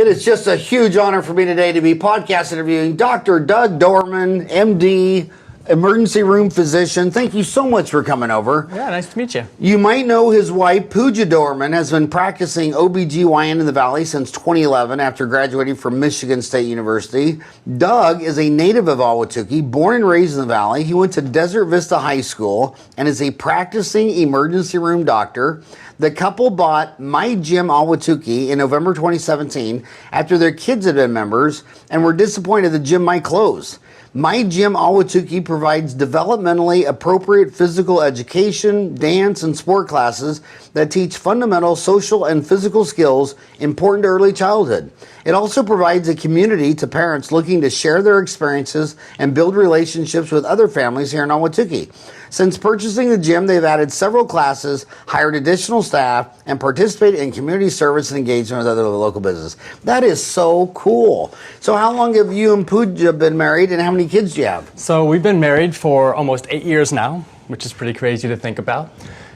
It is just a huge honor for me today to be podcast interviewing Dr. Doug Doehrman, MD, emergency room physician. Thank you so much for coming over. Yeah, nice to meet you. You might know his wife, Pooja Doehrman, has been practicing OBGYN in the Valley since 2011 after graduating from Michigan State University. Doug is a native of Ahwatukee, born and raised in the Valley. He went to Desert Vista High School and is a practicing emergency room doctor. The couple bought My Gym Ahwatukee in November 2017 after their kids had been members and were disappointed the gym might close. My Gym Ahwatukee provides developmentally appropriate physical education, dance, and sport classes that teach fundamental social and physical skills important to early childhood. It also provides a community to parents looking to share their experiences and build relationships with other families here in Ahwatukee. Since purchasing the gym, they've added several classes, hired additional staff, and participated in community service and engagement with other local business. That is so cool. So how long have you and Pooja been married, and how many kids do you have? So we've been married for almost 8 years now, which is pretty crazy to think about.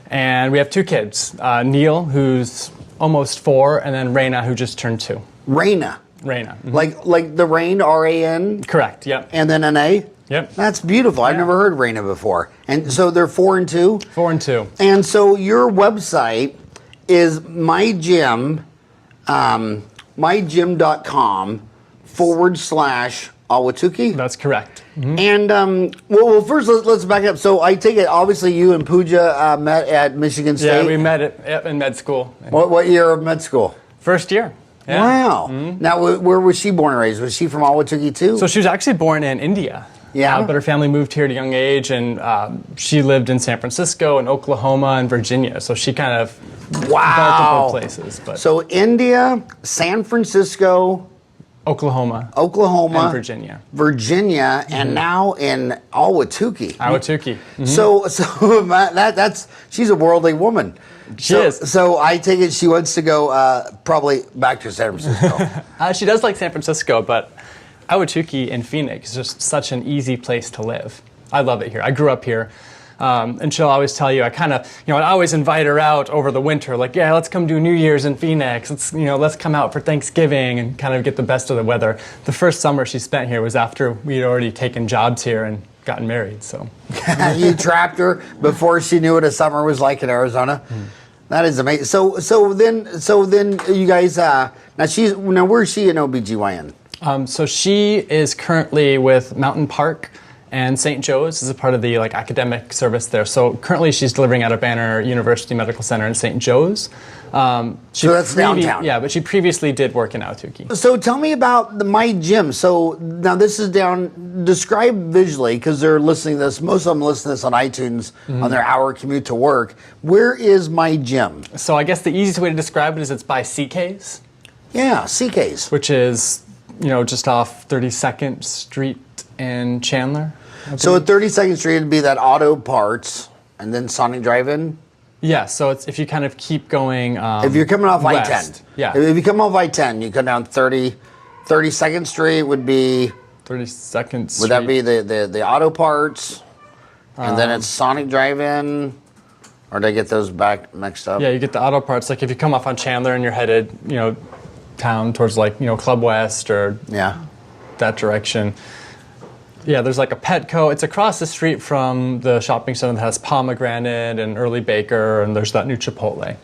And we have 2 kids, Neil, who's almost 4, and then Raina, who just turned 2. Raina? Raina. Mm-hmm. Like the rain, R-A-N? Correct, yep. And then an A? Yep. That's beautiful. I've never heard Raina before. And so they're 4 and 2? 4 and 2. And so your website is mygym.com/Ahwatukee? That's correct. Mm-hmm. And, well, first let's back up. So I take it, obviously, you and Pooja met at Michigan State? Yeah, we met in med school. What year of med school? First year. Yeah. Wow. Mm-hmm. Now, where was she born and raised? Was she from Ahwatukee, too? So she was actually born in India. Yeah. But her family moved here at a young age, and she lived in San Francisco and Oklahoma and Virginia. So she kind of multiple places. But so India, San Francisco, Oklahoma, and Virginia, and now in Ahwatukee. Ahwatukee. Mm-hmm. So she's a worldly woman. She is. So I take it she wants to go probably back to San Francisco. She does like San Francisco, but Ahwatukee in Phoenix is just such an easy place to live. I love it here. I grew up here. And she'll always tell you, I'd always invite her out over the winter, like, yeah, let's come do New Year's in Phoenix. Let's come out for Thanksgiving and kind of get the best of the weather. The first summer she spent here was after we'd already taken jobs here and gotten married, so. You trapped her before she knew what a summer was like in Arizona? That is amazing. So then you guys, now where's she in OBGYN? So she is currently with Mountain Park and St. Joe's as a part of the academic service there. So currently she's delivering at a Banner University Medical Center in St. Joe's. So that's downtown. Yeah, but she previously did work in Ahwatukee. So tell me about the My Gym. So now this is describe visually, because they're listening to this, most of them listen to this on iTunes on their hour commute to work. Where is My Gym? So I guess the easiest way to describe it is it's by CK's. Yeah, CK's. Which is, just off 32nd Street in Chandler. So at 32nd Street, it'd be that auto parts and then Sonic Drive-In? Yeah, so it's if you kind of keep going if you're coming off west. I-10. Yeah. If you come off I-10, you come down 32nd Street would be... 32nd Street. Would that be the auto parts? And then it's Sonic Drive-In? Or did I get those back mixed up? Yeah, you get the auto parts. Like if you come off on Chandler and you're headed, town towards Club West or that direction. Yeah, there's like a Petco. It's across the street from the shopping center that has Pomegranate and Early Baker, and there's that new Chipotle.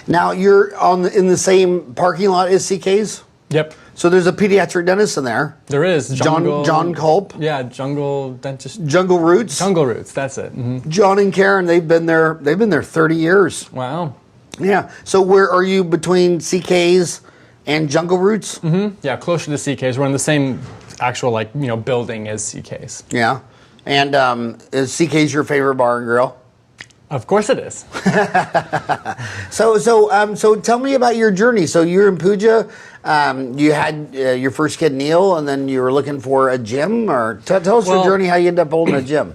Now, you're in the same parking lot as CK's? Yep. So there's a pediatric dentist in there. There is. John Culp? Yeah, Jungle Dentist. Jungle Roots? Jungle Roots, that's it. Mm-hmm. John and Karen, they've been there 30 years. Wow. Yeah. So where are you between CK's and Jungle Roots? Mm-hmm. Yeah, closer to CK's. We're in the same actual building as CK's. Yeah. And is CK's your favorite bar and grill? Of course it is. So tell me about your journey. So you're in Pooja. You had your first kid, Neil, and then you were looking for a gym? Or tell us your journey, how you ended up holding a gym.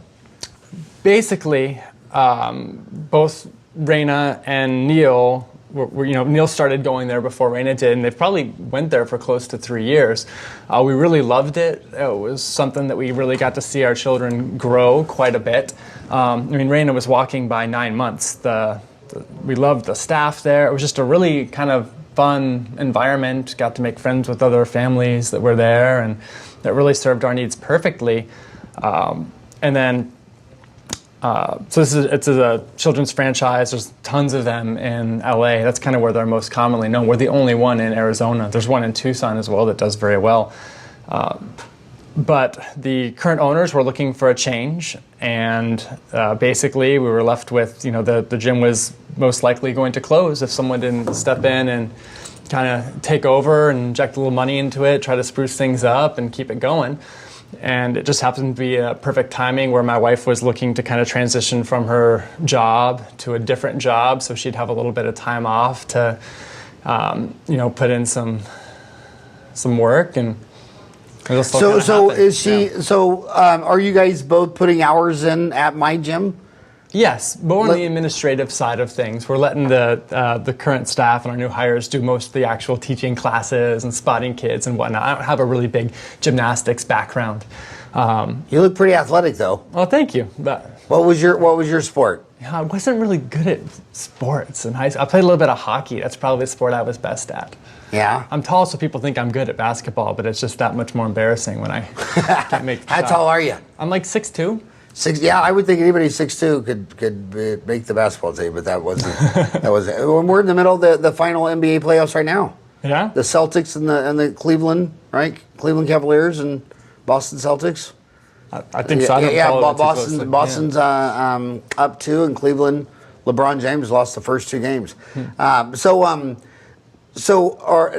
Basically, both Raina and Neil Neil started going there before Raina did, and they probably went there for close to 3 years. We really loved it. It was something that we really got to see our children grow quite a bit. Raina was walking by 9 months. We loved the staff there. It was just a really kind of fun environment, got to make friends with other families that were there, and that really served our needs perfectly. And then, so it's a children's franchise. There's tons of them in LA. That's kind of where they're most commonly known. We're the only one in Arizona. There's one in Tucson as well that does very well. But the current owners were looking for a change, and basically we were left with, the gym was most likely going to close if someone didn't step in and kind of take over and inject a little money into it, try to spruce things up and keep it going. And it just happened to be a perfect timing where my wife was looking to kind of transition from her job to a different job, so she'd have a little bit of time off to, put in some work. And are you guys both putting hours in at My Gym? Yes, but on the administrative side of things. We're letting the current staff and our new hires do most of the actual teaching classes and spotting kids and whatnot. I don't have a really big gymnastics background. You look pretty athletic, though. Well, thank you. What was your sport? I wasn't really good at sports in high school. I played a little bit of hockey. That's probably the sport I was best at. Yeah? I'm tall, so people think I'm good at basketball, but it's just that much more embarraing when I can't make the How shot. tall are you? I'm like 6'2". Yeah, I would think anybody 6'2" could make the basketball team, but that wasn't. We're in the middle of the final NBA playoffs right now. Yeah? The Celtics and the Cleveland, right? Cleveland Cavaliers and Boston Celtics. I think so. I don't follow it too closely. Boston's up 2, and Cleveland, LeBron James lost the first 2 games.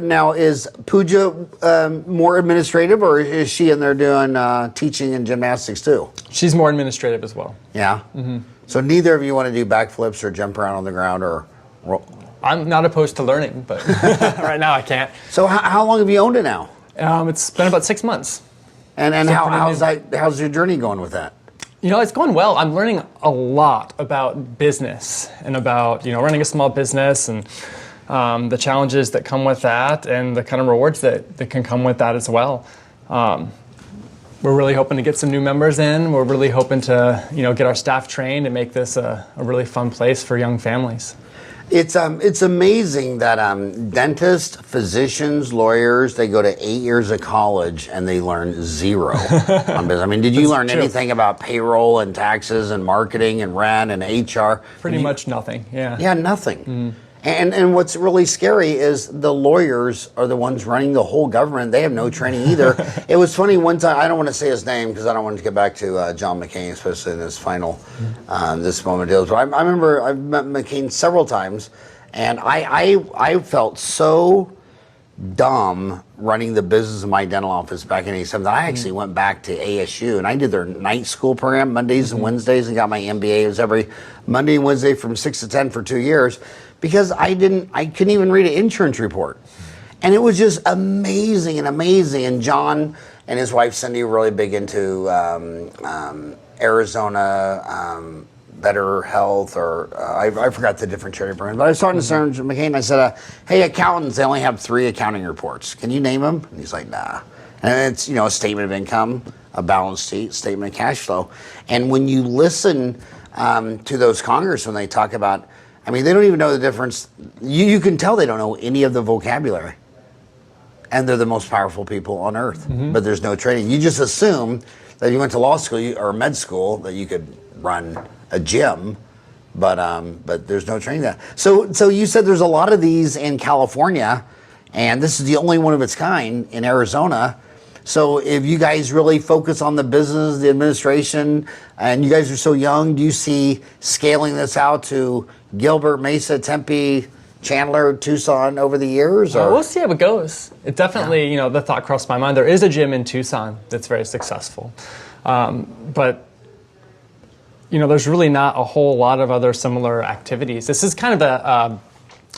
Now is Pooja more administrative, or is she in there doing teaching and gymnastics too? She's more administrative as well. Yeah. Mm-hmm. So neither of you want to do backflips or jump around on the ground or roll? I'm not opposed to learning, but right now I can't. So how long have you owned it now? It's been about 6 months. And how's your journey going with that? It's going well. I'm learning a lot about business and about running a small business and the challenges that come with that and the kind of rewards that can come with that as well. We're really hoping to get some new members in. We're really hoping to get our staff trained and make this a really fun place for young families. It's amazing that dentists, physicians, lawyers, they go to 8 years of college and they learn zero on business. I mean, did you learn anything about payroll and taxes and marketing and rent and HR? Pretty much nothing, yeah. Yeah, nothing. And what's really scary is the lawyers are the ones running the whole government. They have no training either. It was funny one time, I don't want to say his name because I don't want to get back to John McCain, especially in his final, this moment deals. But I remember I've met McCain several times, and I felt so dumb running the business of my dental office back in '87 that I actually went back to ASU, and I did their night school program, Mondays and Wednesdays, and got my MBA. It was every Monday and Wednesday from 6 to 10 for 2 years. Because I couldn't even read an insurance report. And it was just amazing. And John and his wife Cindy were really big into Arizona Better Health, or I forgot the different charity programs. But I was talking to Senator McCain, and I said, hey, accountants, they only have 3 accounting reports. Can you name them? And he's like, nah. And it's, a statement of income, a balance sheet, statement of cash flow. And when you listen to those congressmen, they talk about, they don't even know the difference. You can tell they don't know any of the vocabulary. And they're the most powerful people on earth. But there's no training. You just assume that you went to law school or med school that you could run a gym, but there's no training there. So you said there's a lot of these in California, and this is the only one of its kind in Arizona. So if you guys really focus on the business, the administration, and you guys are so young, do you see scaling this out to Gilbert, Mesa, Tempe, Chandler, Tucson over the years? Or? We'll see how it goes. It definitely, the thought crossed my mind. There is a gym in Tucson that's very successful. But, there's really not a whole lot of other similar activities. This is kind of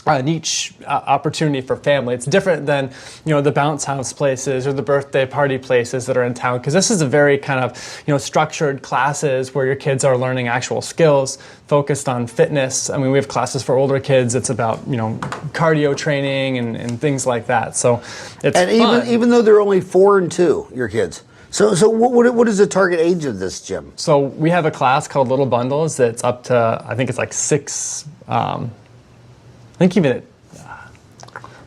a niche opportunity for family. It's different than, the bounce house places or the birthday party places that are in town, because this is a very kind of, structured classes where your kids are learning actual skills focused on fitness. We have classes for older kids. It's about, cardio training and things like that. So it's fun. even though they're only 4 and 2, your kids. So what is the target age of this gym? So we have a class called Little Bundles that's up to, I think it's like 6, I think even at,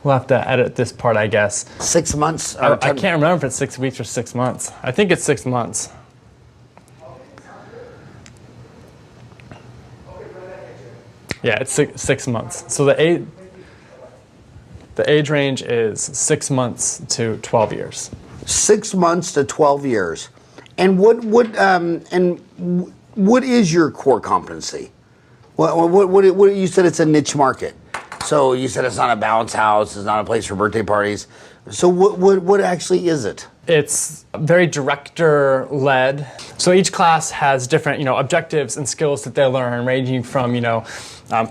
We'll have to edit this part, I guess. 6 months? I can't remember if it's 6 weeks or 6 months. I think it's 6 months. Yeah, it's 6 months. So the age range is 6 months to 12 years. 6 months to 12 years. And what is your core competency? What you said it's a niche market. So you said it's not a bounce house, it's not a place for birthday parties. So what actually is it? It's very director-led. So each class has different, objectives and skills that they learn, ranging from,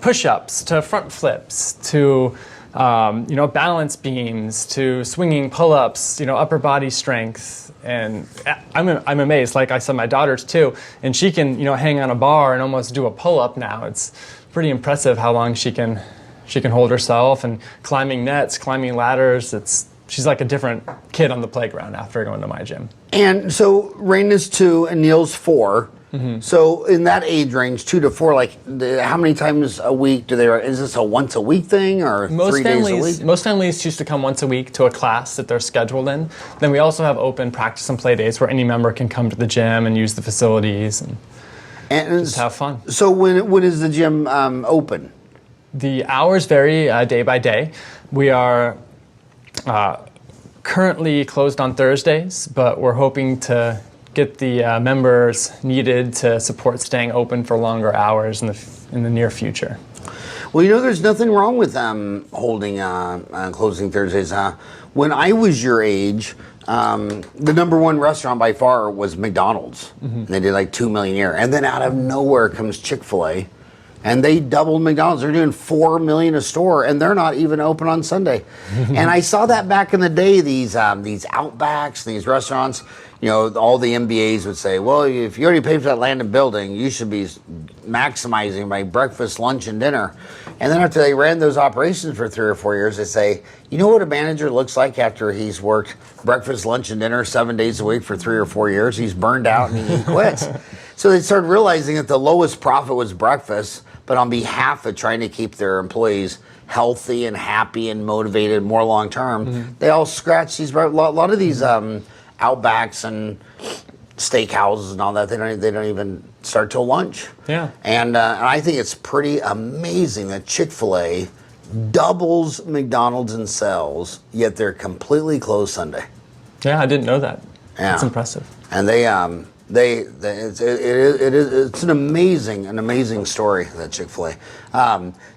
push-ups to front flips to, balance beams to swinging pull-ups, upper body strength. And I'm amazed. Like I said, my daughter's too, and she can, hang on a bar and almost do a pull-up now. It's pretty impressive how long she can hold herself, and climbing nets, climbing ladders. She's like a different kid on the playground after going to my gym. And so Raina's 2 and Neil's 4. Mm-hmm. So in that age range, 2 to 4, how many times a week is this a once a week thing or 3 days a week? Most families choose to come once a week to a class that they're scheduled in. Then we also have open practice and play days where any member can come to the gym and use the facilities and just have fun. So when is the gym open? The hours vary day by day. We are currently closed on Thursdays, but we're hoping to get the members needed to support staying open for longer hours in the near future. Well, there's nothing wrong with holding closing Thursdays. When I was your age, the number one restaurant by far was McDonald's. Mm-hmm. And they did like $2 million a year. And then out of nowhere comes Chick-fil-A. And they doubled McDonald's. They're doing $4 million a store, and they're not even open on Sunday. And I saw that back in the day. These Outbacks, these restaurants. All the MBAs would say, "Well, if you already paid for that land and building, you should be maximizing by breakfast, lunch, and dinner." And then after they ran those operations for 3 or 4 years, they say, "You know what a manager looks like after he's worked breakfast, lunch, and dinner 7 days a week for 3 or 4 years? He's burned out and he quits." So they started realizing that the lowest profit was breakfast. But on behalf of trying to keep their employees healthy and happy and motivated more long term, mm-hmm. they all scratch these. A lot of these Outbacks and steakhouses and all that, they don't even start till lunch. Yeah. And I think it's pretty amazing that Chick-fil-A doubles McDonald's in sales, yet they're completely closed Sunday. Yeah, I didn't know that. Yeah. That's impressive. And it's an amazing story, that Chick-fil-A.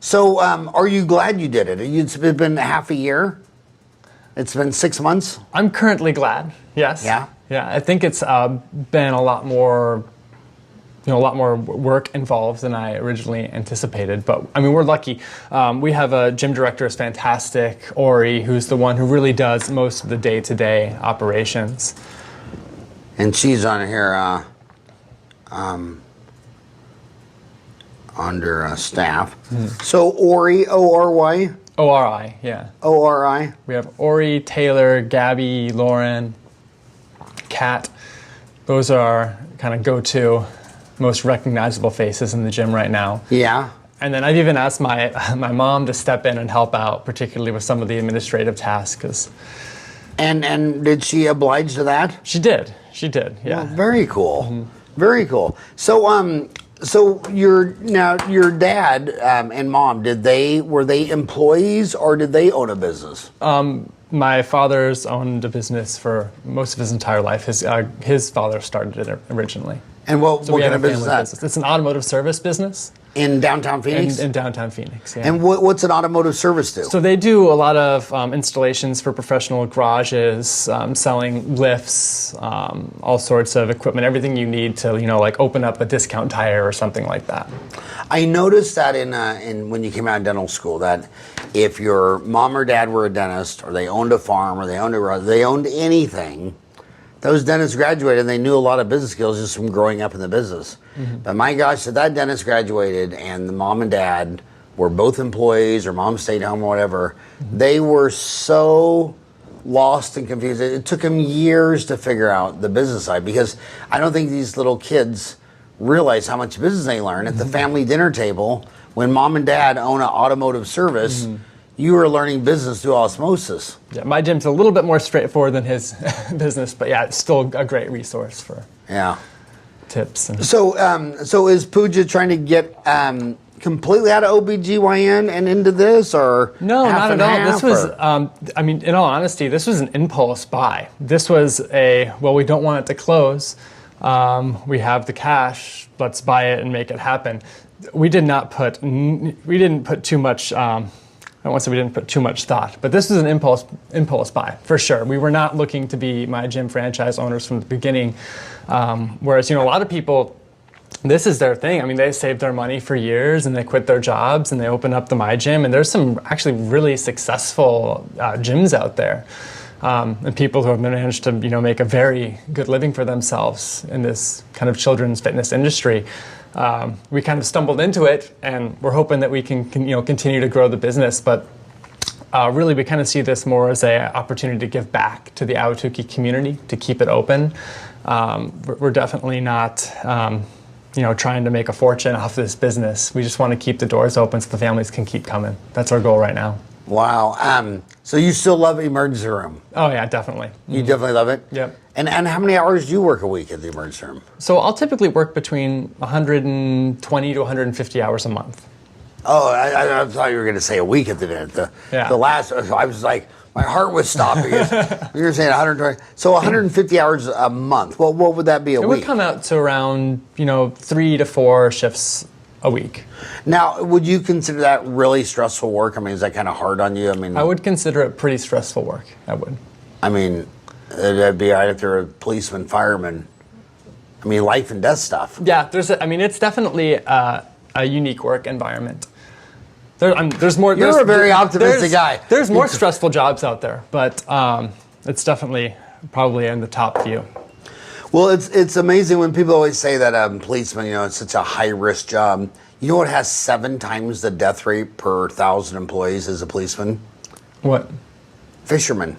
So are you glad you did it? It's been half a year? It's been 6 months? I'm currently glad, yes. Yeah? Yeah, I think it's been a lot more work involved than I originally anticipated. But I mean, we're lucky. We have a gym director who's fantastic, Ori, who's the one who really does most of the day-to-day operations. And she's on here under staff. Mm. So Ori, O-R-Y? O-R-I, yeah. O-R-I? We have Ori, Taylor, Gabby, Lauren, Kat. Those are our kind of go-to, most recognizable faces in the gym right now. Yeah. And then I've even asked my mom to step in and help out, particularly with some of the administrative tasks. And did she oblige to that? She did, yeah. Well, very cool. Mm-hmm. Very cool. So your dad and mom, were they employees or did they own a business? My father's owned a business for most of his entire life. His father started it originally. And what kind of business is that? It's an automotive service business. In downtown Phoenix? In downtown Phoenix, yeah. And what's an automotive service do? So they do a lot of installations for professional garages, selling lifts, all sorts of equipment, everything you need to, open up a discount tire or something like that. I noticed that in when you came out of dental school, that if your mom or dad were a dentist, or they owned a farm, or they owned anything, those dentists graduated and they knew a lot of business skills just from growing up in the business. Mm-hmm. But my gosh, if that dentist graduated and the mom and dad were both employees or mom stayed home or whatever, mm-hmm. they were so lost and confused. It took them years to figure out the business side, because I don't think these little kids realize how much business they learn at the family dinner table when mom and dad own an automotive service. Mm-hmm. You were learning business through osmosis. Yeah, my gym's a little bit more straightforward than his business, but yeah, it's still a great resource for tips. And So is Pooja trying to get completely out of OBGYN and into this, or no, half not and at all. half, This was, I mean, in all honesty, this was an impulse buy. This was we don't want it to close. We have the cash. Let's buy it and make it happen. We didn't put too much. I won't say we didn't put too much thought, but this was an impulse buy for sure. We were not looking to be My Gym franchise owners from the beginning. Whereas, a lot of people, this is their thing. I mean, they saved their money for years and they quit their jobs and they open up the My Gym, and there's some actually really successful gyms out there. And people who have managed to, make a very good living for themselves in this kind of children's fitness industry. We kind of stumbled into it, and we're hoping that we can continue to grow the business. But really, we kind of see this more as an opportunity to give back to the Ahwatukee community, to keep it open. We're definitely not, trying to make a fortune off this business. We just want to keep the doors open so the families can keep coming. That's our goal right now. Wow. So you still love emergency room? Oh yeah, definitely. You definitely love it? Yep. And how many hours do you work a week at the emergency room? So I'll typically work between 120 to 150 hours a month. Oh, I thought you were going to say a week at the end. The last, I was like, my heart was stopping. You were saying 120. So 150 hours a month. Well, what would that be a week? It would come out to around 3 to 4 shifts a week. Now, would you consider that really stressful work? I mean, is that kind of hard on you? I would consider it pretty stressful work. I would. I mean, it'd be right if there were policemen, firemen. I mean, life and death stuff. Yeah, it's definitely a unique work environment. There's more. You're a very optimistic guy. There's more stressful jobs out there, but it's definitely probably in the top few. Well, it's amazing when people always say that policeman, it's such a high risk job. You know what has 7 times the death rate per 1,000 employees as a policeman? What? Fishermen.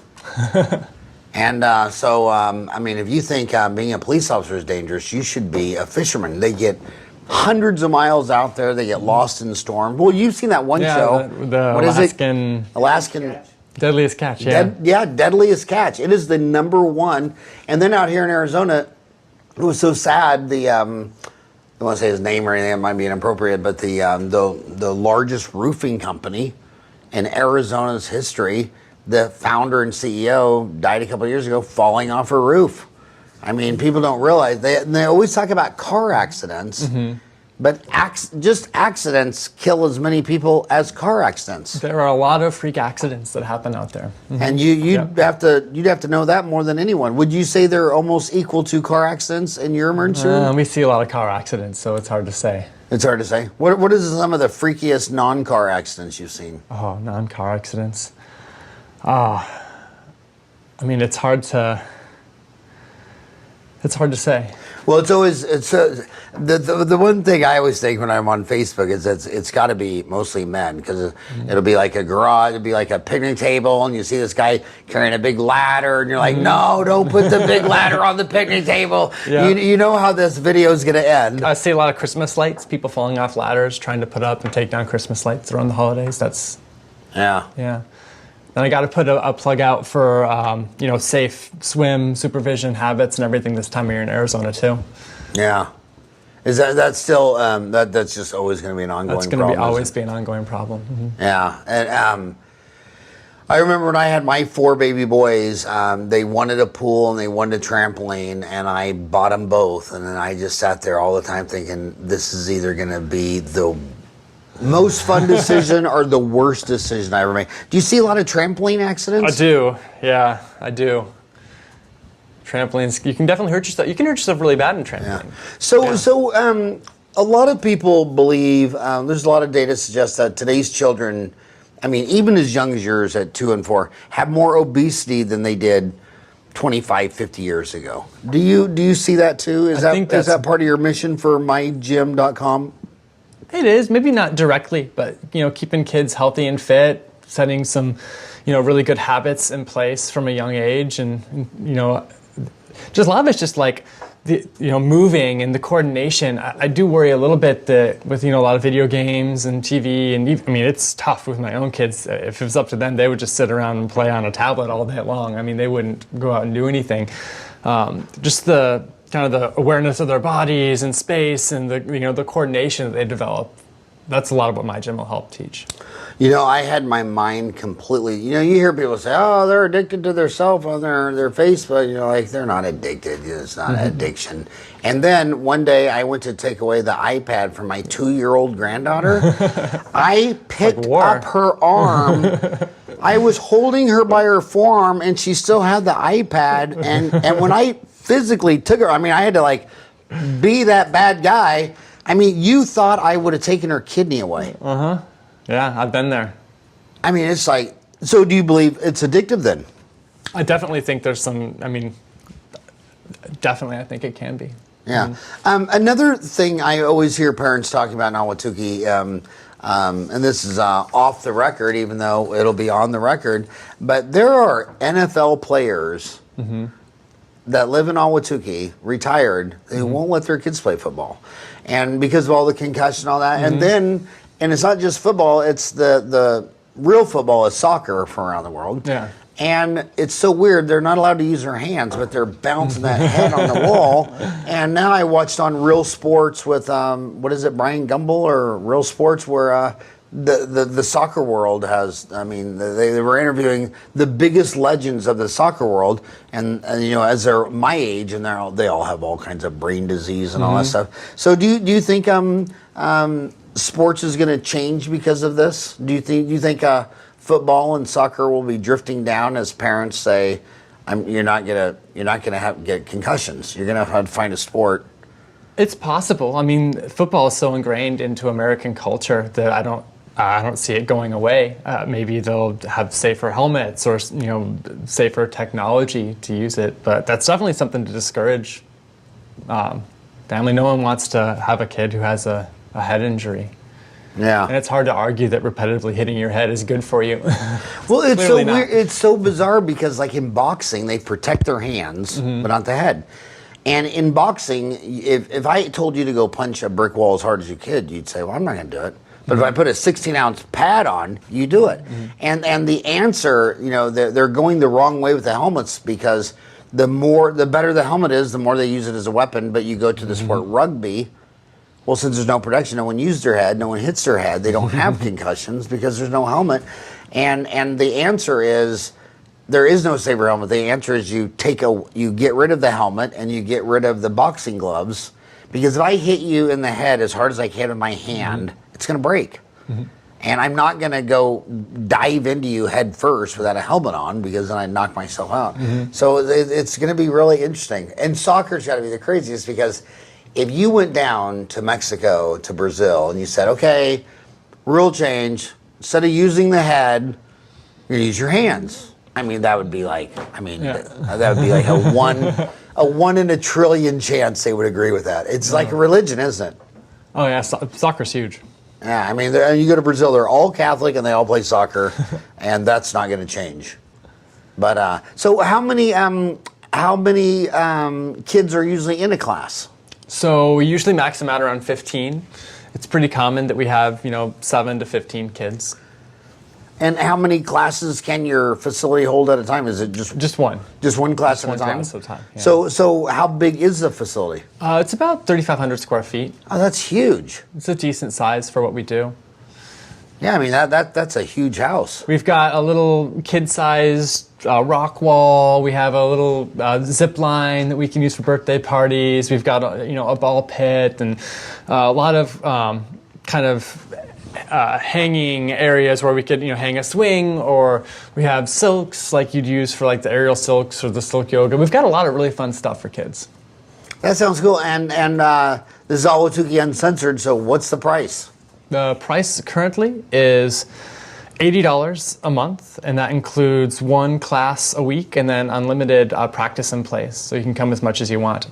And if you think being a police officer is dangerous, you should be a fisherman. They get hundreds of miles out there. They get lost in the storm. Well, you've seen that one show. The what Alaskan... Alaskan... Deadliest Catch, yeah. Deadliest Catch. It is the #1. And then out here in Arizona, it was so sad. I don't want to say his name or anything, it might be inappropriate, but the largest roofing company in Arizona's history, the founder and CEO died a couple of years ago falling off a roof. I mean, people don't realize, they always talk about car accidents, but just accidents kill as many people as car accidents. There are a lot of freak accidents that happen out there. And you'd have to know that more than anyone. Would you say they're almost equal to car accidents in your emergency room? We see a lot of car accidents, so it's hard to say. It's hard to say. What is some of the freakiest non-car accidents you've seen? Oh, non-car accidents. It's hard to say. Well, the one thing I always think when I'm on Facebook is that it's got to be mostly men, because it'll be like a garage, it'll be like a picnic table, and you see this guy carrying a big ladder, and you're like, no, don't put the big ladder on the picnic table. Yeah. You know how this video is going to end. I see a lot of Christmas lights, people falling off ladders, trying to put up and take down Christmas lights around the holidays. Yeah. Then I got to put a plug out for safe swim supervision habits and everything this time of year in Arizona too. Yeah, is that's still that's just always going to be an ongoing problem? That's going to always be an ongoing problem. Mm-hmm. Yeah, and I remember when I had my 4 baby boys, they wanted a pool and they wanted a trampoline, and I bought them both, and then I just sat there all the time thinking, this is either going to be the most fun decision or the worst decision I ever made. Do you see a lot of trampoline accidents? I do. Yeah, I do. Trampolines, you can definitely hurt yourself. You can hurt yourself really bad in trampoline. Yeah. So a lot of people believe, there's a lot of data suggests that today's children, even as young as yours at 2 and 4, have more obesity than they did 25, 50 years ago. Do you see that too? Is that part of your mission for mygym.com? It is, maybe not directly, but keeping kids healthy and fit, setting some, really good habits in place from a young age, and just a lot of it's just like the moving and the coordination. I do worry a little bit that with a lot of video games and TV and it's tough with my own kids. If it was up to them, they would just sit around and play on a tablet all day long. They wouldn't go out and do anything. Just the kind of the awareness of their bodies and space and the coordination that they develop. That's a lot of what My Gym will help teach. I had my mind completely, you hear people say, oh, they're addicted to their cell phone, their Facebook, they're not addicted, it's not an addiction. And then one day I went to take away the iPad from my 2-year-old granddaughter. I picked up her arm. I was holding her by her forearm and she still had the iPad. And when I physically took her, I had to be that bad guy. You thought I would have taken her kidney away. Uh-huh. Yeah, I've been there. It's so do you believe it's addictive then? I definitely think there's some, definitely I think it can be. Yeah. Another thing I always hear parents talking about in Ahwatukee, and this is off the record, even though it'll be on the record, but there are NFL players that live in Ahwatukee, retired, who won't let their kids play football. And because of all the concussion and all that, and it's not just football, it's the real football is soccer from around the world. Yeah. And it's so weird, they're not allowed to use their hands, but they're bouncing that head on the wall. And now I watched on Real Sports with, Brian Gumbel or Real Sports, where the soccer world has, they were interviewing the biggest legends of the soccer world, and as they're my age, and they all have all kinds of brain disease and all that stuff. So do you think sports is going to change because of this? Do you think football and soccer will be drifting down as parents say, you're not gonna get concussions. You're gonna have to find a sport. It's possible. Football is so ingrained into American culture that I don't see it going away. Maybe they'll have safer helmets or safer technology to use it, but that's definitely something to discourage family. No one wants to have a kid who has a head injury. Yeah, and it's hard to argue that repetitively hitting your head is good for you. Well, it's so weird. It's so bizarre because, in boxing, they protect their hands, but not the head. And in boxing, if I told you to go punch a brick wall as hard as you could, you'd say, "Well, I'm not going to do it." But if I put a 16-ounce pad on, you do it. And the answer, they're going the wrong way with the helmets because the better the helmet is, the more they use it as a weapon. But you go to the sport rugby. Well, since there's no protection, no one uses their head, no one hits their head, they don't have concussions because there's no helmet. And the answer is there is no safer helmet. The answer is you get rid of the helmet and you get rid of the boxing gloves, because if I hit you in the head as hard as I can with my hand, it's going to break. And I'm not going to go dive into you head first without a helmet on, because then I knock myself out. So it's going to be really interesting. And soccer's got to be the craziest, because if you went down to Mexico, to Brazil, and you said, okay, rule change, instead of using the head, you're going to use your hands. That would be that would be a 1 in a trillion chance they would agree with that. It's like a religion, isn't it? Oh yeah, soccer's huge. Yeah, you go to Brazil, they're all Catholic and they all play soccer, and that's not going to change. But so how many kids are usually in a class? So we usually max them out around 15. It's pretty common that we have, 7 to 15 kids. And how many classes can your facility hold at a time? Is it just one? Just one class at a time? Class at a time, yeah. So how big is the facility? It's about 3,500 square feet. Oh, that's huge. It's a decent size for what we do. Yeah, that's a huge house. We've got a little kid-sized rock wall. We have a little zip line that we can use for birthday parties. We've got a ball pit and a lot of hanging areas where we could hang a swing, or we have silks like you'd use for the aerial silks or the silk yoga. We've got a lot of really fun stuff for kids. That sounds cool. And this is Ahwatukee Uncensored. So what's the price? The price currently is $80 a month, and that includes 1 class a week and then unlimited practice in place, so you can come as much as you want.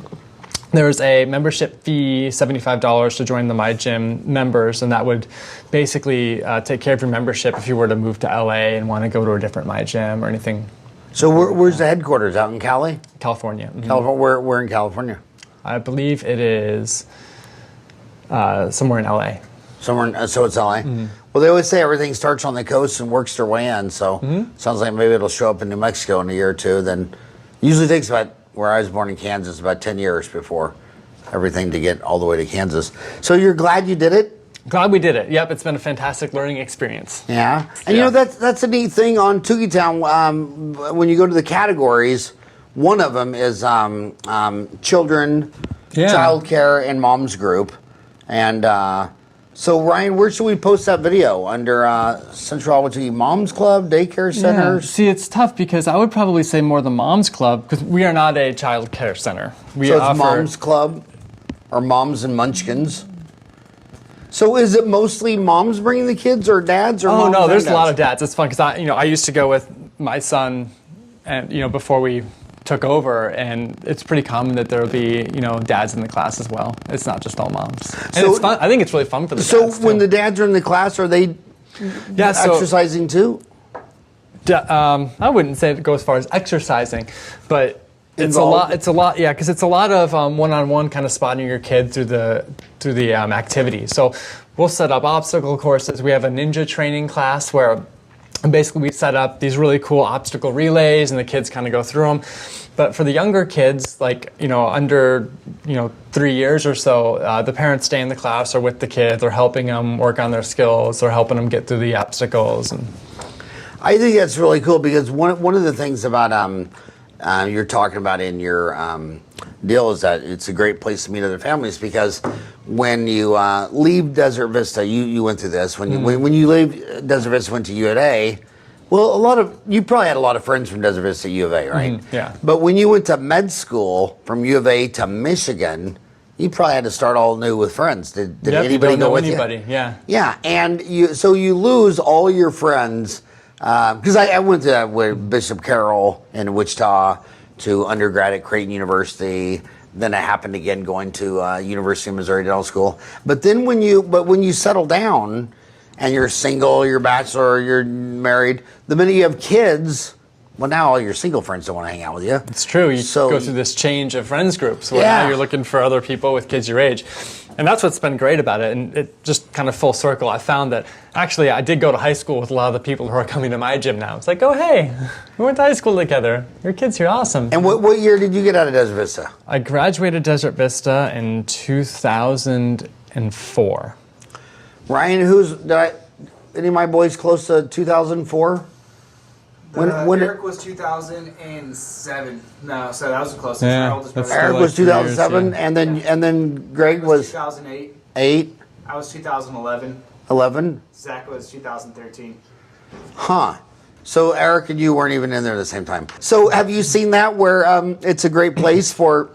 There's a membership fee, $75 to join the My Gym members, and that would basically take care of your membership if you were to move to LA and want to go to a different My Gym or anything. So where's the headquarters? Out in Cali? California. California. Where in California? I believe it is somewhere in LA. So it's LA. Well, they always say everything starts on the coast and works their way in. So sounds like maybe it'll show up in New Mexico in a year or two. Then usually takes about, where I was born in Kansas, about 10 years before everything to get all the way to Kansas. So you're glad you did it? Glad we did it. Yep, it's been a fantastic learning experience. Yeah, and you know that's a neat thing on Tukeetown. When you go to the categories, one of them is children, childcare, and moms group. And so Ryan, where should we post that video? Under Central Ahwatukee Moms Club, Daycare Center? Yeah. See, it's tough because I would probably say more the Moms Club because we are not a child care center. So it's Moms Club or Moms and Munchkins. So is it mostly moms bringing the kids or dads or moms? Oh no, there's a lot of dads. It's fun because I used to go with my son, and before we took over, and it's pretty common that there will be dads in the class as well. It's not just all moms. And it's fun. I think it's really fun for the dads. So when the dads are in the class, are they exercising too? I wouldn't say it goes as far as exercising, but it's a lot, yeah, because it's a lot of one-on-one kind of spotting your kid through the activity. So we'll set up obstacle courses. We have a ninja training class where basically we set up these really cool obstacle relays, and the kids kind of go through them. But for the younger kids, like under 3 years or so, the parents stay in the class or with the kids. They're helping them work on their skills. They're helping them get through the obstacles. And I think that's really cool because one of the things about you're talking about in your deal is that it's a great place to meet other families because when you leave Desert Vista, you went through this. When you leave Desert Vista, went to U of A. Well, you probably had a lot of friends from Desert Vista, U of A, right? Yeah. But when you went to med school from U of A to Michigan, you probably had to start all new with friends. Did anybody go with anybody? you? Yeah. Yeah, and you lose all your friends. Because I went to with Bishop Carroll in Wichita to undergrad at Creighton University. Then I happened again going to University of Missouri Dental School. But then when you settle down and you're single, you're bachelor, you're married, the minute you have kids, well, now all your single friends don't want to hang out with you. It's true. You go through this change of friends groups where now you're looking for other people with kids your age. And that's what's been great about it. And it just kind of full circle. I found that actually I did go to high school with a lot of the people who are coming to my gym now. It's like, oh, hey, we went to high school together. Your kids here, awesome. And what year did you get out of Desert Vista? I graduated Desert Vista in 2004. Ryan, any of my boys close to 2004? When Eric was 2007. No, so that was the closest. Yeah, Eric was 2007, and then Greg was 2008. 8. I was 2011. 11. Zach was 2013. Huh. So Eric and you weren't even in there at the same time. So have you seen that where it's a great place for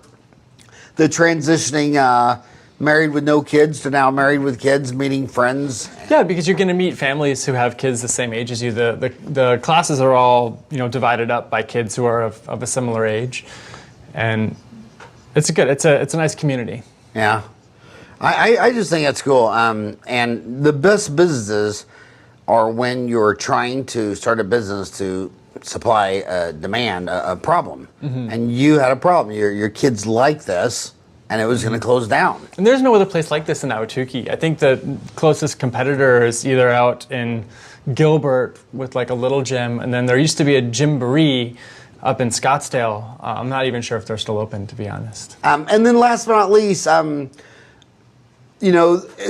the transitioning married with no kids to now married with kids, meeting friends? Yeah, because you're going to meet families who have kids the same age as you. The classes are all divided up by kids who are of a similar age, and it's a nice community. Yeah, I just think that's cool. And the best businesses are when you're trying to start a business to supply demand, a problem, and you had a problem. Your kids like this. And it was going to close down. And there's no other place like this in Ahwatukee. I think the closest competitor is either out in Gilbert with like a little gym, and then there used to be a Gymboree up in Scottsdale. I'm not even sure if they're still open, to be honest. And then last but not least, it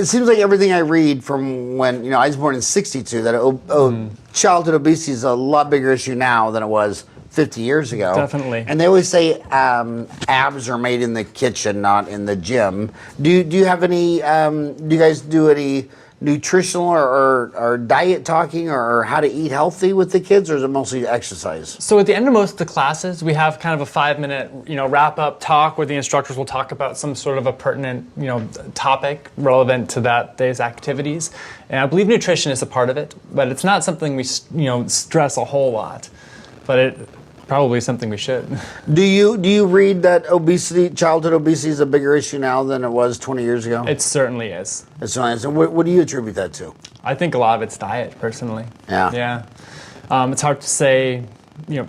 seems like everything I read from when, I was born in 62, that childhood obesity is a lot bigger issue now than it was 50 years ago. Definitely. And they always say abs are made in the kitchen, not in the gym. Do you have any, do you guys do any nutritional or diet talking or how to eat healthy with the kids, or is it mostly exercise? So at the end of most of the classes, we have kind of a 5-minute, wrap-up talk where the instructors will talk about some sort of a pertinent, topic relevant to that day's activities. And I believe nutrition is a part of it, but it's not something we, stress a whole lot. But it probably something we should. Do you read that childhood obesity is a bigger issue now than it was 20 years ago? It certainly is. It's nice. And what do you attribute that to? I think a lot of it's diet, personally. Yeah. Yeah. It's hard to say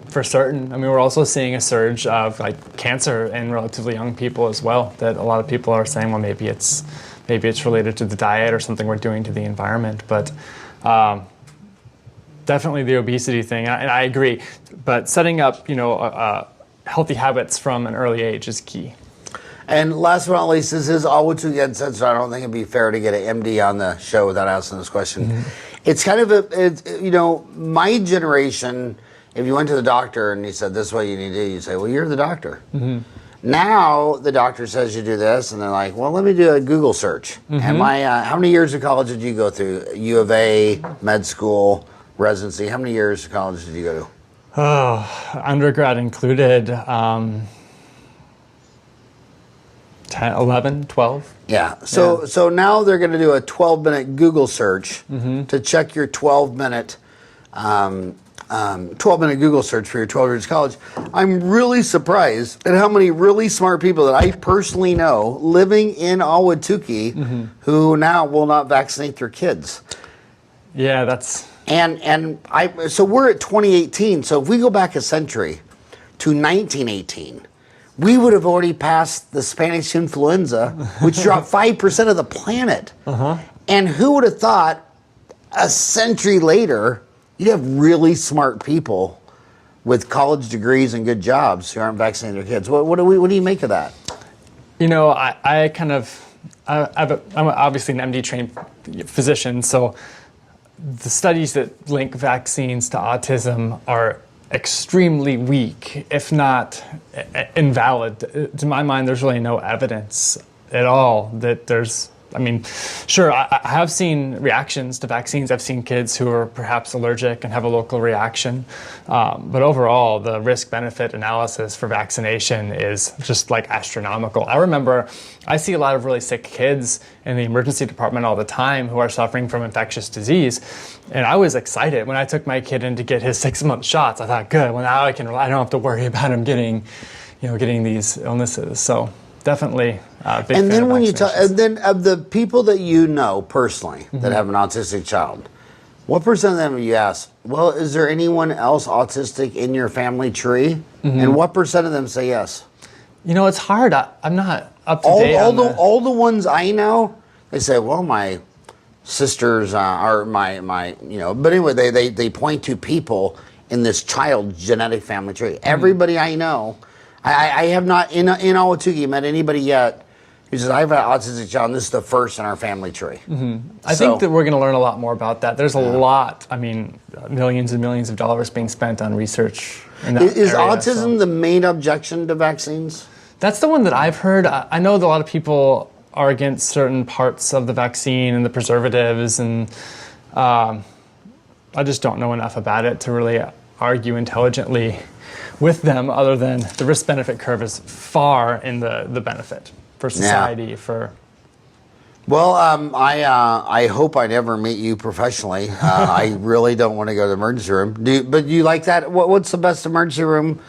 for certain. I mean, we're also seeing a surge of like cancer in relatively young people as well. That a lot of people are saying, well, maybe it's related to the diet or something we're doing to the environment. But definitely the obesity thing, and I agree. But setting up, healthy habits from an early age is key. And last but not least, this is Ahwatukee Uncensored. I don't think it'd be fair to get an MD on the show without asking this question. Mm-hmm. It's kind of my generation, if you went to the doctor and he said, this is what you need to do, you say, well, you're the doctor. Mm-hmm. Now the doctor says you do this, and they're like, well, let me do a Google search. Mm-hmm. And how many years of college did you go through? U of A, med school, residency. How many years of college did you go to? Oh, undergrad included, 10, 11, 12. Yeah. So now they're going to do a 12-minute Google search to check your 12-minute 12-minute Google search for your 12 years of college. I'm really surprised at how many really smart people that I personally know living in Ahwatukee who now will not vaccinate their kids. Yeah, that's... So we're at 2018. So if we go back a century to 1918, we would have already passed the Spanish influenza, which dropped 5% of the planet. And who would have thought a century later you'd have really smart people with college degrees and good jobs who aren't vaccinating their kids? What do you make of that? I'm obviously an MD trained physician, so the studies that link vaccines to autism are extremely weak, if not invalid. To my mind, there's really no evidence at all that there's... Sure, I have seen reactions to vaccines. I've seen kids who are perhaps allergic and have a local reaction. But overall, the risk-benefit analysis for vaccination is just like astronomical. I remember I see a lot of really sick kids in the emergency department all the time who are suffering from infectious disease. And I was excited when I took my kid in to get his 6-month shots. I thought, good, well now I don't have to worry about him getting these illnesses. So definitely big and then fan when of you talk, and then of the people that you know personally that have an autistic child, what percent of them have you asked, well, is there anyone else autistic in your family tree? And what percent of them say yes? It's hard. I'm not up to date on all the ones I know, they say, well, my sisters are my but anyway, they point to people in this child's genetic family tree. Everybody I know, I have not in Ahwatukee met anybody yet who says, I have an autistic child and this is the first in our family tree. I think that we're going to learn a lot more about that. There's a lot, millions and millions of dollars being spent on research in that Is area, autism the main objection to vaccines? That's the one that I've heard. I know that a lot of people are against certain parts of the vaccine and the preservatives, and I just don't know enough about it to really argue intelligently with them, other than the risk-benefit curve is far in the benefit for society. Well, I hope I never meet you professionally. I really don't want to go to the emergency room. But do you like that? What's the best emergency room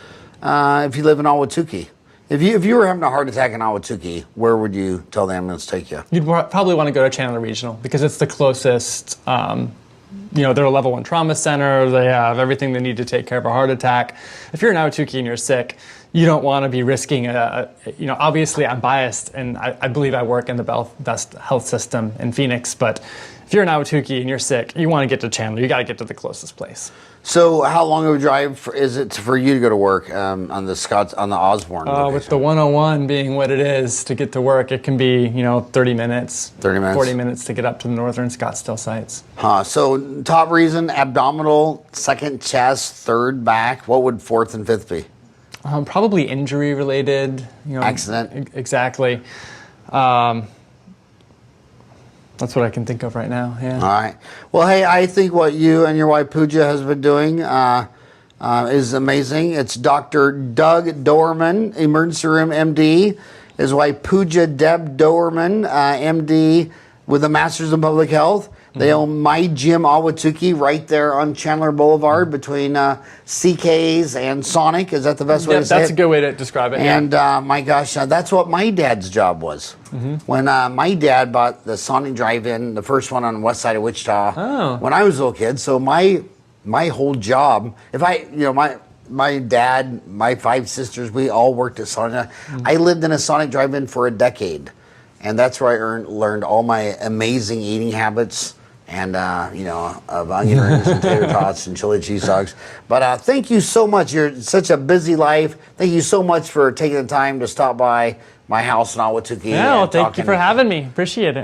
if you live in Ahwatukee? If you were having a heart attack in Ahwatukee, where would you tell the ambulance to take you? You'd probably want to go to Chandler Regional because it's the closest. They're a level 1 trauma center. They have everything they need to take care of a heart attack. If you're in Ahwatukee and you're sick, you don't want to be risking obviously I'm biased and I believe I work in the best health system in Phoenix, but if you're in Ahwatukee and you're sick, you want to get to Chandler. You got to get to the closest place. So how long of a drive is it for you to go to work on the Osborne location? With the 101 being what it is to get to work, it can be 30 minutes, 40 minutes to get up to the northern Scottsdale sites. So top reason, abdominal, second chest, third back. What would fourth and fifth be? Probably injury related. Accident. Exactly. That's what I can think of right now, yeah. All right. Well, hey, I think what you and your wife Pooja has been doing is amazing. It's Dr. Doug Doehrman, emergency room MD. His wife Pooja Doehrman, MD with a master's in public health. They own My Gym Ahwatukee right there on Chandler Boulevard between CK's and Sonic. Is that the best way to say it? That's a good way to describe it. And my gosh, that's what my dad's job was. When my dad bought the Sonic Drive-In, the first one on the west side of Wichita, when I was a little kid. So my whole job, if I, my dad, my 5 sisters, we all worked at Sonic. I lived in a Sonic drive-in for a decade, and that's where I learned all my amazing eating habits and, you know, of onion rings and tater tots and chili cheese dogs. But thank you so much. You're such a busy life. Thank you so much for taking the time to stop by my house in Ahwatukee. Yeah, well, thank you for having me. Appreciate it.